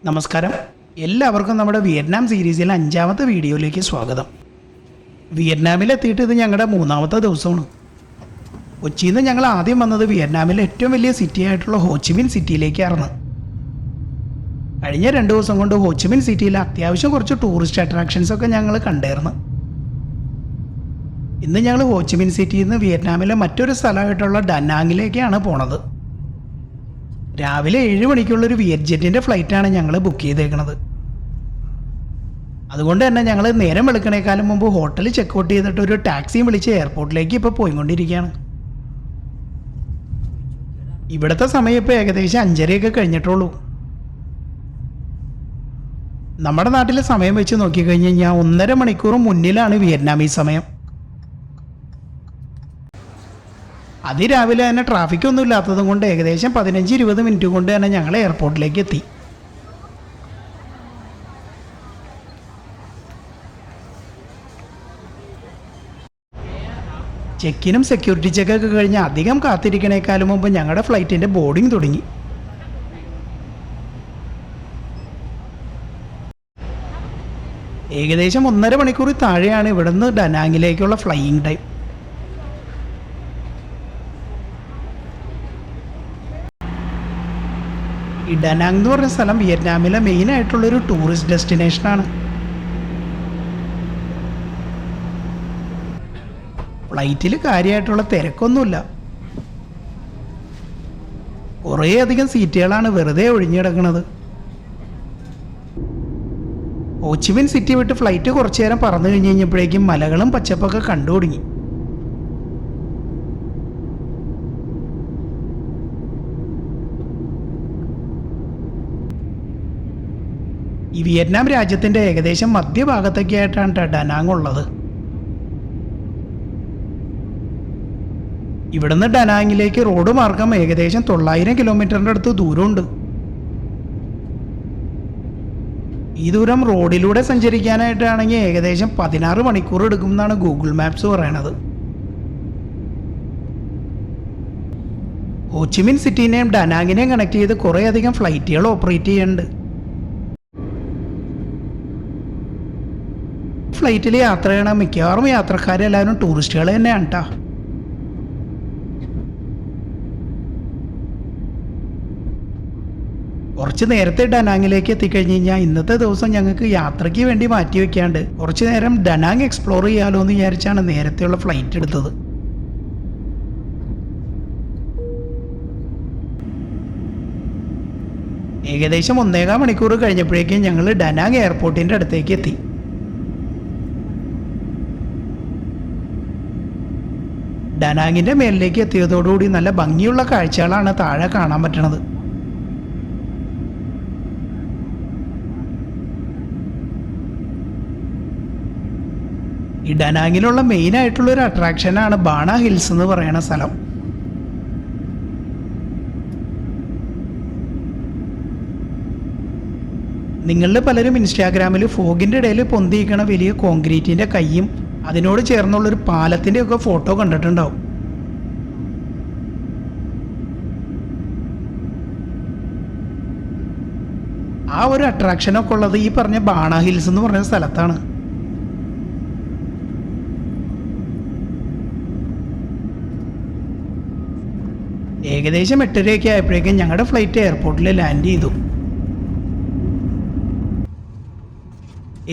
നമസ്കാരം, എല്ലാവർക്കും നമ്മുടെ വിയറ്റ്നാം സീരീസിലെ 5ാമത്തെ വീഡിയോയിലേക്ക് സ്വാഗതം. വിയറ്റ്നാമിലെത്തിയിട്ട് ഇത് ഞങ്ങളുടെ 3ാമത്തെ ദിവസമാണ്. കൊച്ചിയിൽ നിന്ന് ഞങ്ങൾ ആദ്യം വന്നത് വിയറ്റ്നാമിലെ ഏറ്റവും വലിയ സിറ്റി ആയിട്ടുള്ള ഹോച്ചിമിൻ സിറ്റിയിലേക്കായിരുന്നു. കഴിഞ്ഞ 2 ദിവസം കൊണ്ട് ഹോച്ചിമിൻ സിറ്റിയിൽ അത്യാവശ്യം കുറച്ച് ടൂറിസ്റ്റ് അട്രാക്ഷൻസൊക്കെ ഞങ്ങൾ കണ്ടായിരുന്നു. ഇന്ന് ഞങ്ങൾ ഹോച്ചിമിൻ സിറ്റിയിൽ നിന്ന് വിയറ്റ്നാമിലെ മറ്റൊരു സ്ഥലമായിട്ടുള്ള ഡനാങ്ങിലേക്കാണ് പോണത്. രാവിലെ 7 മണിക്കുള്ളൊരു വിയറ്റ് ജെറ്റിൻ്റെ ഫ്ലൈറ്റാണ് ഞങ്ങൾ ബുക്ക് ചെയ്തേക്കുന്നത്. അതുകൊണ്ട് തന്നെ ഞങ്ങൾ നേരം വെളുക്കണേക്കാളും മുമ്പ് ഹോട്ടലിൽ ചെക്കൗട്ട് ചെയ്തിട്ട് ഒരു ടാക്സിയും വിളിച്ച് എയർപോർട്ടിലേക്ക് ഇപ്പോൾ പോയിക്കൊണ്ടിരിക്കുകയാണ്. ഇവിടുത്തെ സമയം ഇപ്പോൾ ഏകദേശം 5:30 കഴിഞ്ഞിട്ടുള്ളൂ. നമ്മുടെ നാട്ടിലെ സമയം വെച്ച് നോക്കിക്കഴിഞ്ഞ് കഴിഞ്ഞാൽ 1.5 മണിക്കൂർ മുന്നിലാണ് വിയറ്റ്നാമീസ് സമയം. അതിരാവിലെ തന്നെ ട്രാഫിക്കൊന്നും ഇല്ലാത്തതും കൊണ്ട് ഏകദേശം 15-20 മിനിറ്റ് കൊണ്ട് തന്നെ ഞങ്ങൾ എയർപോർട്ടിലേക്ക് എത്തി. ചെക്കിനും സെക്യൂരിറ്റി ചെക്കൊക്കെ കഴിഞ്ഞ് അധികം കാത്തിരിക്കണേക്കാളും മുമ്പ് ഞങ്ങളുടെ ഫ്ലൈറ്റിൻ്റെ ബോർഡിംഗ് തുടങ്ങി. ഏകദേശം 1.5 മണിക്കൂർ താഴെയാണ് ഇവിടുന്ന് ഡനാങ്ങിലേക്കുള്ള ഫ്ലൈയിങ് ടൈം. ഈ ഡനാങ് എന്ന് പറഞ്ഞ സ്ഥലം വിയറ്റ്നാമിലെ മെയിൻ ആയിട്ടുള്ളൊരു ടൂറിസ്റ്റ് ഡെസ്റ്റിനേഷനാണ്. ഫ്ലൈറ്റിൽ കാര്യമായിട്ടുള്ള തിരക്കൊന്നുമില്ല. കുറേയധികം സീറ്റുകളാണ് വെറുതെ ഒഴിഞ്ഞിടക്കുന്നത്. ഹോച്ചിമിൻ സിറ്റി വിട്ട് ഫ്ലൈറ്റ് കുറച്ചു നേരം പറന്നു കഴിഞ്ഞ് കഴിഞ്ഞപ്പോഴേക്കും മലകളും പച്ചപ്പൊക്കെ കണ്ടു തുടങ്ങി. ഈ വിയറ്റ്നാം രാജ്യത്തിൻ്റെ ഏകദേശം മധ്യഭാഗത്തൊക്കെ ആയിട്ടാണ് ഡനാങ് ഉള്ളത്. ഇവിടുന്ന് ഡനാങ്ങിലേക്ക് റോഡ് മാർഗം ഏകദേശം 900 കിലോമീറ്ററിൻ്റെ അടുത്ത് ദൂരമുണ്ട്. ഈ ദൂരം റോഡിലൂടെ സഞ്ചരിക്കാനായിട്ടാണെങ്കിൽ ഏകദേശം 16 മണിക്കൂർ എടുക്കുമെന്നാണ് ഗൂഗിൾ മാപ്സ് പറയണത്. ഹോച്ചിമിൻ സിറ്റീനെയും ഡനാങ്ങിനെയും കണക്ട് ചെയ്ത് കുറേയധികം ഫ്ലൈറ്റുകൾ ഓപ്പറേറ്റ് ചെയ്യുന്നുണ്ട്. ഫ്ലൈറ്റിൽ യാത്ര ചെയ്യണ മിക്കവാറും യാത്രക്കാരെല്ലാവരും ടൂറിസ്റ്റുകൾ തന്നെയാണ് കേട്ടോ. കുറച്ച് നേരത്തെ ഡനാങ്ങിലേക്ക് എത്തിക്കഴിഞ്ഞ് കഴിഞ്ഞാൽ ഇന്നത്തെ ദിവസം ഞങ്ങൾക്ക് യാത്രയ്ക്ക് വേണ്ടി മാറ്റി വെക്കാണ്ട് കുറച്ച് നേരം ഡനാങ് എക്സ്പ്ലോർ ചെയ്യാലോ എന്ന് വിചാരിച്ചാണ് നേരത്തെയുള്ള ഫ്ലൈറ്റ് എടുത്തത്. ഏകദേശം 1.25 മണിക്കൂർ കഴിഞ്ഞപ്പോഴേക്കും ഞങ്ങൾ ഡനാങ് എയർപോർട്ടിൻ്റെ അടുത്തേക്ക് എത്തി. ഡനാങ്ങിൻ്റെ മേലിലേക്ക് എത്തിയതോടുകൂടി നല്ല ഭംഗിയുള്ള കാഴ്ചകളാണ് താഴെ കാണാൻ പറ്റണത്. ഈ ഡനാങ്ങിലുള്ള മെയിൻ ആയിട്ടുള്ളൊരു അട്രാക്ഷനാണ് ബാണ ഹിൽസ് എന്ന് പറയുന്ന സ്ഥലം. നിങ്ങളിൽ പലരും ഇൻസ്റ്റാഗ്രാമിൽ ഫോഗിൻ്റെ ഇടയിൽ പൊന്തിയിരിക്കണ വലിയ കോൺക്രീറ്റിൻ്റെ കയ്യും അതിനോട് ചേർന്നുള്ളൊരു പാലത്തിൻ്റെ ഒക്കെ ഫോട്ടോ കണ്ടിട്ടുണ്ടാവും. ആ ഒരു അട്രാക്ഷനൊക്കെ ഉള്ളത് ഈ പറഞ്ഞ ബാണ ഹിൽസ് എന്ന് പറഞ്ഞ സ്ഥലത്താണ്. ഏകദേശം 8:30 ആയപ്പോഴേക്കും ഞങ്ങളുടെ ഫ്ലൈറ്റ് എയർപോർട്ടിൽ ലാൻഡ് ചെയ്തു.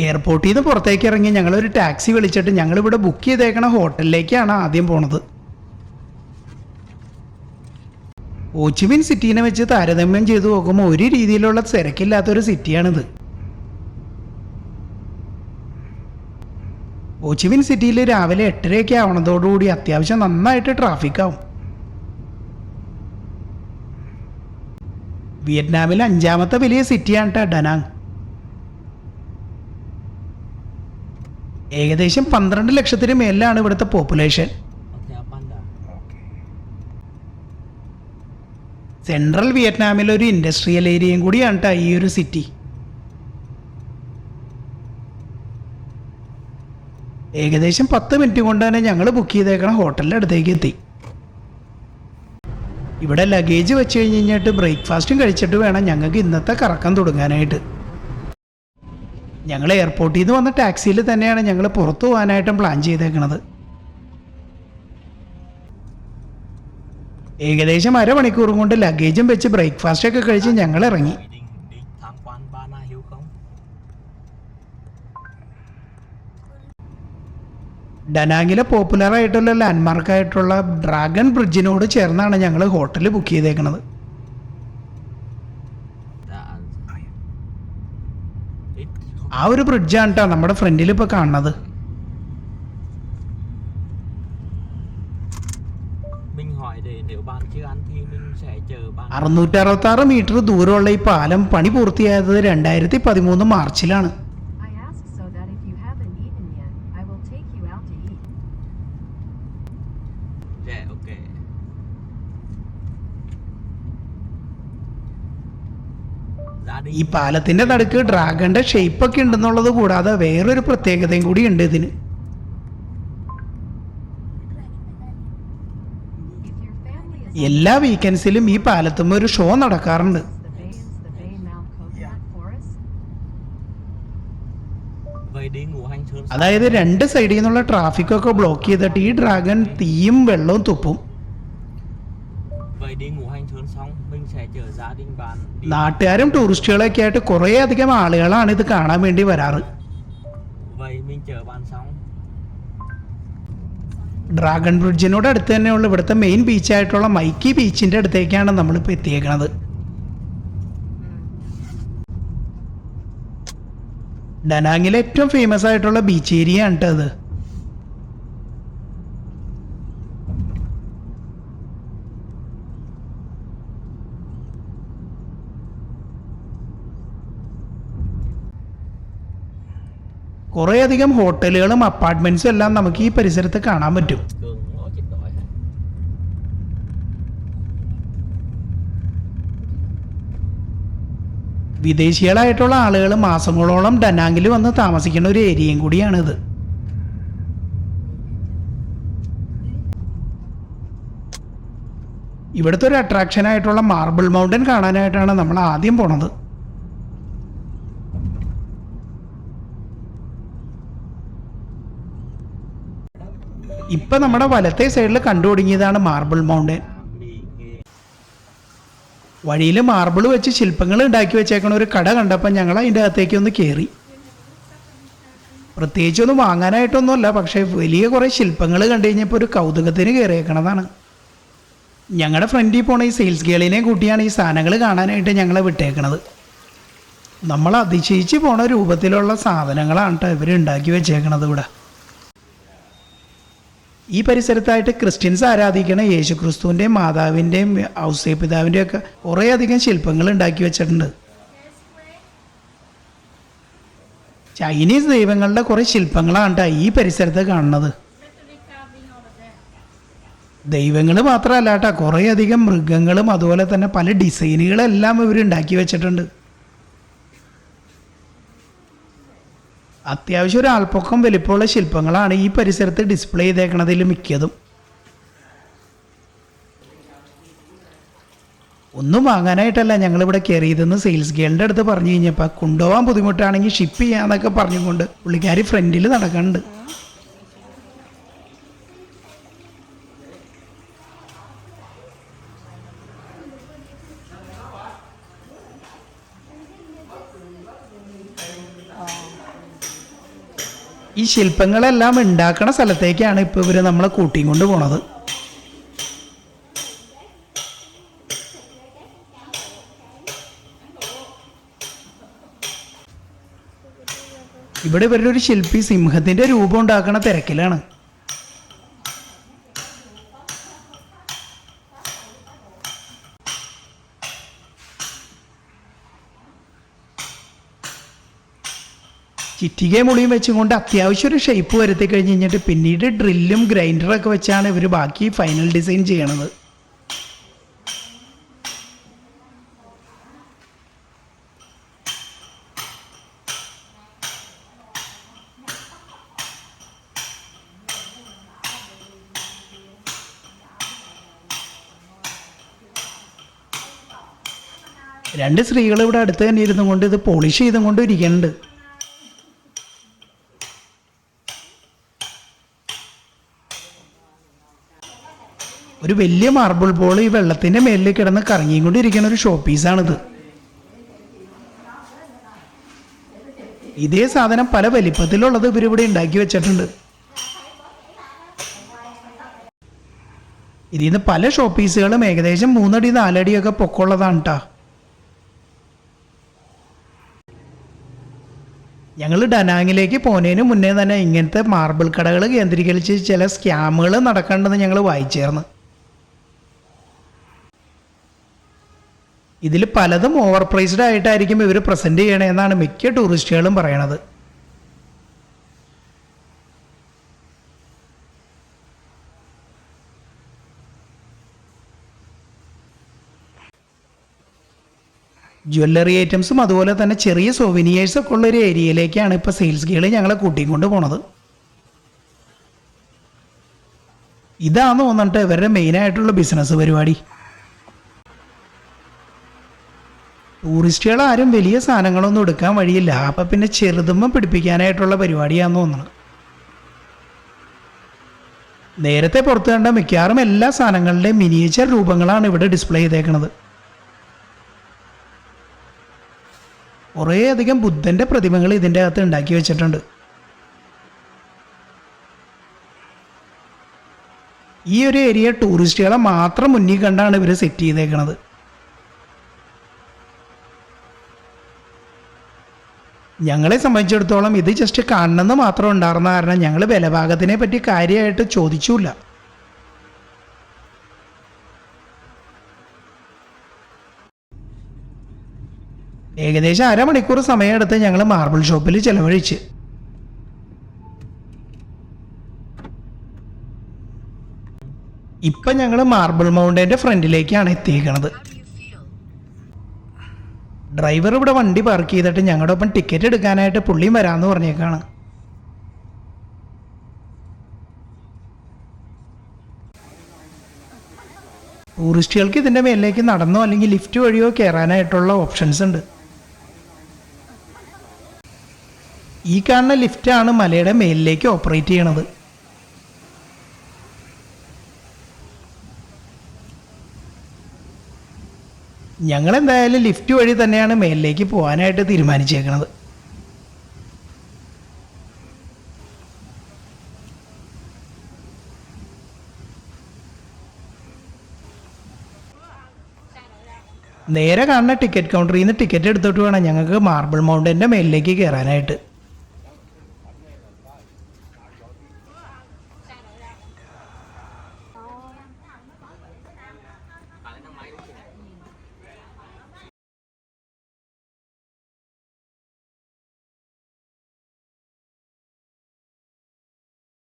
എയർപോർട്ടിൽ നിന്ന് പുറത്തേക്ക് ഇറങ്ങി ഞങ്ങളൊരു ടാക്സി വിളിച്ചിട്ട് ഞങ്ങളിവിടെ ബുക്ക് ചെയ്തേക്കണ ഹോട്ടലിലേക്കാണ് ആദ്യം പോണത്. ഹോച്ചിമിൻ സിറ്റീനെ വെച്ച് താരതമ്യം ചെയ്ത് നോക്കുമ്പോൾ ഒരു രീതിയിലുള്ള തിരക്കില്ലാത്തൊരു സിറ്റിയാണിത്. ഹോച്ചിമിൻ സിറ്റിയിൽ രാവിലെ 8:30 ആവണതോടുകൂടി അത്യാവശ്യം നന്നായിട്ട് ട്രാഫിക്കാവും. വിയറ്റ്നാമിലെ 5ാമത്തെ വലിയ സിറ്റിയാണ് കേട്ടോ ഡനാങ്. ഏകദേശം 12 ലക്ഷത്തിന് മേലിലാണ് ഇവിടുത്തെ പോപ്പുലേഷൻ. സെൻട്രൽ വിയറ്റ്നാമിലെ ഒരു ഇൻഡസ്ട്രിയൽ ഏരിയയും കൂടിയാണ് കേട്ടോ ഈ ഒരു സിറ്റി. ഏകദേശം 10 മിനിറ്റ് കൊണ്ട് തന്നെ ഞങ്ങൾ ബുക്ക് ചെയ്തേക്കണ ഹോട്ടലിൻ്റെ അടുത്തേക്ക് എത്തി. ഇവിടെ ലഗേജ് വെച്ച് കഴിഞ്ഞിട്ട് ബ്രേക്ക്ഫാസ്റ്റും കഴിച്ചിട്ട് വേണം ഞങ്ങൾക്ക് ഇന്നത്തെ കറക്കം തുടങ്ങാനായിട്ട്. ഞങ്ങൾ എയർപോർട്ടിൽ നിന്ന് വന്ന ടാക്സിയിൽ തന്നെയാണ് ഞങ്ങൾ പുറത്തു പോകാനായിട്ടും പ്ലാൻ ചെയ്തേക്കണത്. ഏകദേശം അരമണിക്കൂറും കൊണ്ട് ലഗേജും വെച്ച് ബ്രേക്ക്ഫാസ്റ്റൊക്കെ കഴിച്ച് ഞങ്ങൾ ഇറങ്ങി. ഡനാങ്ങിലെ പോപ്പുലർ ആയിട്ടുള്ള ലാൻഡ്മാർക്കായിട്ടുള്ള ഡ്രാഗൺ ബ്രിഡ്ജിനോട് ചേർന്നാണ് ഞങ്ങൾ ഹോട്ടൽ ബുക്ക് ചെയ്തേക്കുന്നത്. ആ ഒരു ബ്രിഡ്ജാണ് കേട്ടോ നമ്മുടെ ഫ്രണ്ടിൽ ഇപ്പോൾ കാണുന്നത്. 666 മീറ്റർ ദൂരമുള്ള ഈ പാലം പണി പൂർത്തിയായത് 2013 മാർച്ചിലാണ്. ഈ പാലത്തിന്റെ നടുക്ക് ഡ്രാഗന്റെ ഷേപ്പൊക്കെ ഉണ്ടെന്നുള്ളത് കൂടാതെ വേറൊരു പ്രത്യേകതയും കൂടി ഉണ്ട് ഇതിന്. എല്ലാ വീക്കെൻഡ്സിലും ഈ പാലത്തുമ്പോൾ ഒരു ഷോ നടക്കാറുണ്ട്. അതായത് 2 സൈഡിൽ നിന്നുള്ള ട്രാഫിക്കൊക്കെ ബ്ലോക്ക് ചെയ്തിട്ട് ഈ ഡ്രാഗൺ തീയും വെള്ളവും തുപ്പും. നാട്ടുകാരും ടൂറിസ്റ്റുകളൊക്കെ ആയിട്ട് കുറേ അധികം ആളുകളാണ് ഇത് കാണാൻ വേണ്ടി വരാറ്. ഡ്രാഗൺ ബ്രിഡ്ജിനോട് അടുത്ത് തന്നെയുള്ള ഇവിടുത്തെ മെയിൻ ബീച്ചായിട്ടുള്ള മൈക്കി ബീച്ചിൻ്റെ അടുത്തേക്കാണ് നമ്മളിപ്പോൾ എത്തിയേക്കുന്നത്. ഡനാങ്ങിലെ ഏറ്റവും ഫേമസ് ആയിട്ടുള്ള ബീച്ച് ഏരിയ ആണ് അത്. കുറേയധികം ഹോട്ടലുകളും അപ്പാർട്ട്മെന്റ്സും എല്ലാം നമുക്ക് ഈ പരിസരത്ത് കാണാൻ പറ്റും. വിദേശികളായിട്ടുള്ള ആളുകൾ മാസങ്ങളോളം ഡനാങ്ങിൽ വന്ന് താമസിക്കുന്ന ഒരു ഏരിയയും കൂടിയാണിത്. ഇവിടുത്തെ ഒരു അട്രാക്ഷനായിട്ടുള്ള മാർബിൾ മൗണ്ടൻ കാണാനായിട്ടാണ് നമ്മൾ ആദ്യം പോണത്. ഇപ്പൊ നമ്മുടെ വലത്തെ സൈഡിൽ കണ്ടു തുടങ്ങിയതാണ് മാർബിൾ മൗണ്ടൻ. വഴിയിൽ മാർബിൾ വെച്ച് ശില്പങ്ങൾ ഉണ്ടാക്കി വെച്ചേക്കണ ഒരു കട കണ്ടപ്പോൾ ഞങ്ങൾ അതിൻ്റെ അകത്തേക്ക് ഒന്ന് കയറി. പ്രത്യേകിച്ചൊന്നും വാങ്ങാനായിട്ടൊന്നുമല്ല, പക്ഷേ വലിയ കുറേ ശില്പങ്ങൾ കണ്ടു കഴിഞ്ഞപ്പോൾ ഒരു കൗതുകത്തിന് കയറിയേക്കണതാണ്. ഞങ്ങളുടെ ഫ്രണ്ടിൽ പോണ ഈ സെയിൽസ് ഗേളിനെ കൂട്ടിയാണ് ഈ സാധനങ്ങൾ കാണാനായിട്ട് ഞങ്ങളെ വിട്ടേക്കണത്. നമ്മൾ അതിശയിച്ച് പോണ രൂപത്തിലുള്ള സാധനങ്ങളാണ് കേട്ടോ ഇവർ ഉണ്ടാക്കി വെച്ചേക്കണത് ഇവിടെ. ഈ പരിസരത്തായിട്ട് ക്രിസ്ത്യൻസ് ആരാധിക്കണ യേശുക്രിസ്തുവിൻ്റെയും മാതാവിൻ്റെയും ഔസേപിതാവിൻ്റെയും ഒക്കെ കുറേയധികം ശില്പങ്ങൾ ഉണ്ടാക്കി വെച്ചിട്ടുണ്ട്. ചൈനീസ് ദൈവങ്ങളുടെ കുറേ ശില്പങ്ങളാണ് ഈ പരിസരത്ത് കാണുന്നത്. ദൈവങ്ങൾ മാത്രമല്ല കേട്ടോ, കുറേയധികം മൃഗങ്ങളും അതുപോലെ തന്നെ പല ഡിസൈനുകളെല്ലാം ഇവർ ഉണ്ടാക്കി വെച്ചിട്ടുണ്ട്. അത്യാവശ്യം ഒരു ആൾപ്പൊക്കം വലിപ്പമുള്ള ശില്പങ്ങളാണ് ഈ പരിസരത്ത് ഡിസ്പ്ലേ ചെയ്തേക്കണതിൽ മിക്കതും. ഒന്നും വാങ്ങാനായിട്ടല്ല ഞങ്ങളിവിടെ കയറിയതെന്ന് സെയിൽസ് ഗേളിൻ്റെ അടുത്ത് പറഞ്ഞു കഴിഞ്ഞപ്പോൾ കൊണ്ടുപോകാൻ ബുദ്ധിമുട്ടാണെങ്കിൽ ഷിപ്പ് ചെയ്യാന്നൊക്കെ പറഞ്ഞുകൊണ്ട് പുള്ളിക്കാരി ഫ്രണ്ടിൽ നടക്കുന്നുണ്ട്. ഈ ശില്പങ്ങളെല്ലാം ഉണ്ടാക്കണ സ്ഥലത്തേക്കാണ് ഇപ്പോൾ ഇവർ നമ്മളെ കൂട്ടിയും കൊണ്ട് പോണത്. ഇവിടെ ഇവരുടെ ഒരു ശില്പി സിംഹത്തിൻ്റെ രൂപം ഉണ്ടാക്കണ തിരക്കിലാണ്. ചിറ്റികയും മുളിയും വെച്ചുകൊണ്ട് അത്യാവശ്യം ഒരു ഷേപ്പ് വരുത്തി കഴിഞ്ഞ് കഴിഞ്ഞിട്ട് പിന്നീട് ഡ്രില്ലും ഗ്രൈൻഡറൊക്കെ വെച്ചാണ് ഇവർ ബാക്കി ഫൈനൽ ഡിസൈൻ ചെയ്യണത്. രണ്ട് സ്ത്രീകൾ ഇവിടെ അടുത്ത് തന്നെ ഇരുന്നു കൊണ്ട് ഇത് പോളിഷ് ചെയ്തും കൊണ്ട് ഇരിക്കുന്നുണ്ട്. ഒരു വലിയ മാർബിൾ ബോൾ ഈ വെള്ളത്തിൻ്റെ മേലിൽ കിടന്ന് കറങ്ങിയും കൊണ്ടിരിക്കുന്ന ഒരു ഷോ പീസാണിത്. ഇതേ സാധനം പല വലിപ്പത്തിലുള്ളത് ഇവരിവിടെ ഉണ്ടാക്കി വെച്ചിട്ടുണ്ട്. ഇതിൽ നിന്ന് പല ഷോ പീസുകളും ഏകദേശം 3 അടി 4 അടിയൊക്കെ പൊക്കമുള്ളതാണ് കേട്ടോ. ഞങ്ങൾ ഡനാങ്ങിലേക്ക് പോകുന്നതിന് മുന്നേ തന്നെ ഇങ്ങനത്തെ മാർബിൾ കടകൾ കേന്ദ്രീകരിച്ച് ചില സ്കാമുകൾ നടക്കേണ്ടതെന്ന് ഞങ്ങൾ വായിച്ചേർന്ന്. ഇതിൽ പലതും ഓവർ പ്രൈസ്ഡ് ആയിട്ടായിരിക്കും ഇവർ പ്രസൻറ്റ് ചെയ്യണമെന്നാണ് മിക്ക ടൂറിസ്റ്റുകളും പറയണത്. ജ്വല്ലറി ഐറ്റംസും അതുപോലെ തന്നെ ചെറിയ സോവിനിയേഴ്സൊക്കെ ഉള്ളൊരു ഏരിയയിലേക്കാണ് ഇപ്പോൾ സെയിൽസ് ഗേൾ ഞങ്ങളെ കൂട്ടിക്കൊണ്ട് പോണത്. ഇതാണെന്ന് തോന്നിട്ട് ഇവരുടെ മെയിനായിട്ടുള്ള ബിസിനസ് പരിപാടി. ടൂറിസ്റ്റുകൾ ആരും വലിയ സാധനങ്ങളൊന്നും എടുക്കാൻ വഴിയില്ല. അപ്പം പിന്നെ ചെറുതുമ്മ പിടിപ്പിക്കാനായിട്ടുള്ള പരിപാടിയാണെന്ന് തോന്നണം. നേരത്തെ പുറത്ത് കണ്ട മിക്കവാറും എല്ലാ സാധനങ്ങളുടെയും മിനിയേച്ചർ രൂപങ്ങളാണ് ഇവിടെ ഡിസ്പ്ലേ ചെയ്തേക്കുന്നത്. കുറേയധികം ബുദ്ധൻ്റെ പ്രതിമകൾ ഇതിൻ്റെ അകത്ത് ഉണ്ടാക്കി വെച്ചിട്ടുണ്ട്. ഈ ഒരു ഏരിയ ടൂറിസ്റ്റുകളെ മാത്രം മുന്നിൽ കണ്ടാണ് ഇവർ സെറ്റ് ചെയ്തേക്കുന്നത്. ഞങ്ങളെ സംബന്ധിച്ചിടത്തോളം ഇത് ജസ്റ്റ് കാണണമെന്ന് മാത്രം ഉണ്ടായിരുന്ന കാരണം ഞങ്ങൾ വിലഭാഗത്തിനെ പറ്റി കാര്യമായിട്ട് ചോദിച്ചില്ല. ഏകദേശം അരമണിക്കൂർ സമയമെടുത്ത് ഞങ്ങൾ മാർബിൾ ഷോപ്പിൽ ചിലവഴിച്ച്. ഇപ്പം ഞങ്ങൾ മാർബിൾ മൗണ്ടൻ്റെ ഫ്രണ്ടിലേക്കാണ് എത്തിയിരിക്കുന്നത്. ഡ്രൈവർ ഇവിടെ വണ്ടി പാർക്ക് ചെയ്തിട്ട് ഞങ്ങളുടെ ഒപ്പം ടിക്കറ്റ് എടുക്കാനായിട്ട് പുള്ളിയും വരാമെന്ന് പറഞ്ഞേക്കാണ്. ടൂറിസ്റ്റുകൾക്ക് ഇതിൻ്റെ മേലിലേക്ക് നടന്നോ അല്ലെങ്കിൽ ലിഫ്റ്റ് വഴിയോ കയറാനായിട്ടുള്ള ഓപ്ഷൻസ് ഉണ്ട്. ഈ കാണുന്ന ലിഫ്റ്റാണ് മലയുടെ മേലിലേക്ക് ഓപ്പറേറ്റ് ചെയ്യണത്. ഞങ്ങളെന്തായാലും ലിഫ്റ്റ് വഴി തന്നെയാണ് മേലിലേക്ക് പോകാനായിട്ട് തീരുമാനിച്ചേക്കുന്നത്. നേരെ കാണുന്ന ടിക്കറ്റ് കൗണ്ടറിൽ നിന്ന് ടിക്കറ്റ് എടുത്തിട്ട് വേണം ഞങ്ങൾക്ക് മാർബിൾ മൗണ്ടൻ്റെ മേലിലേക്ക് കയറാനായിട്ട്.